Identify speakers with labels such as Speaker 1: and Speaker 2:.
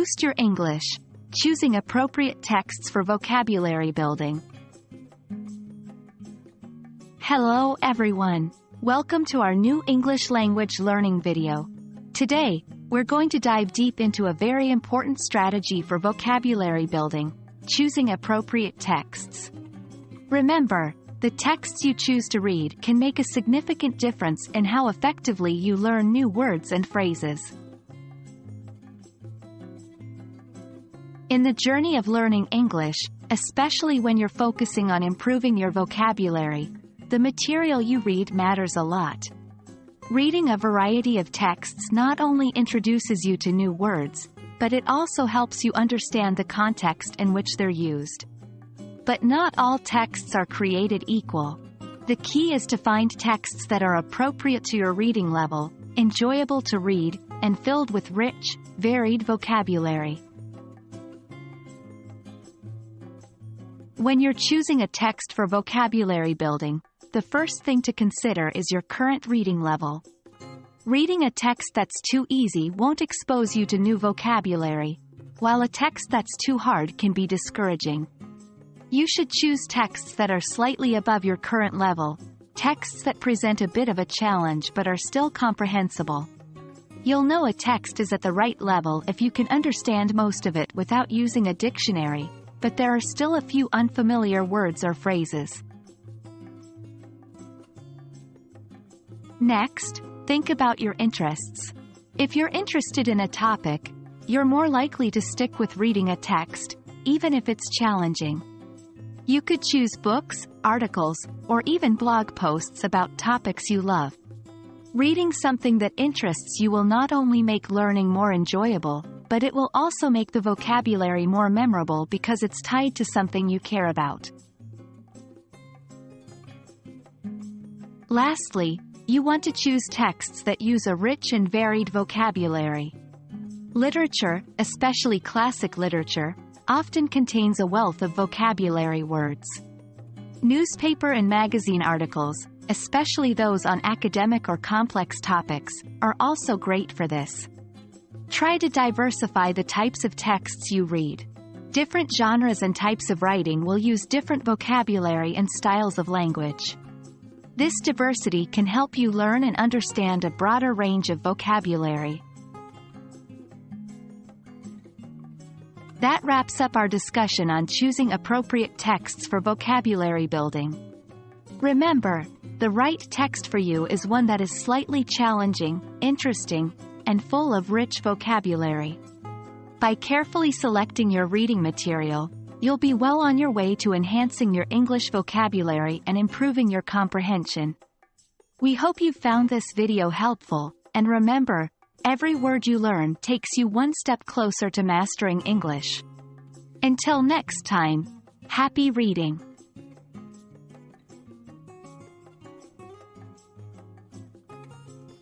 Speaker 1: Boost your English. Choosing appropriate texts for vocabulary building. Hello everyone. Welcome to our new English language learning video. Today, we're going to dive deep into a very important strategy for vocabulary building, choosing appropriate texts. Remember, the texts you choose to read can make a significant difference in how effectively you learn new words and phrases. In the journey of learning English, especially when you're focusing on improving your vocabulary, the material you read matters a lot. Reading a variety of texts not only introduces you to new words, but it also helps you understand the context in which they're used. But not all texts are created equal. The key is to find texts that are appropriate to your reading level, enjoyable to read, and filled with rich, varied vocabulary. When you're choosing a text for vocabulary building, the first thing to consider is your current reading level. Reading a text that's too easy won't expose you to new vocabulary, while a text that's too hard can be discouraging. You should choose texts that are slightly above your current level, texts that present a bit of a challenge but are still comprehensible. You'll know a text is at the right level if you can understand most of it without using a dictionary, but there are still a few unfamiliar words or phrases. Next, think about your interests. If you're interested in a topic, you're more likely to stick with reading a text, even if it's challenging. You could choose books, articles, or even blog posts about topics you love. Reading something that interests you will not only make learning more enjoyable, but it will also make the vocabulary more memorable because it's tied to something you care about. Lastly, you want to choose texts that use a rich and varied vocabulary. Literature, especially classic literature, often contains a wealth of vocabulary words. Newspaper and magazine articles, especially those on academic or complex topics, are also great for this. Try to diversify the types of texts you read. Different genres and types of writing will use different vocabulary and styles of language. This diversity can help you learn and understand a broader range of vocabulary. That wraps up our discussion on choosing appropriate texts for vocabulary building. Remember, the right text for you is one that is slightly challenging, interesting, and full of rich vocabulary. By carefully selecting your reading material, you'll be well on your way to enhancing your English vocabulary and improving your comprehension. We hope you found this video helpful, and remember, every word you learn takes you one step closer to mastering English. Until next time, happy reading!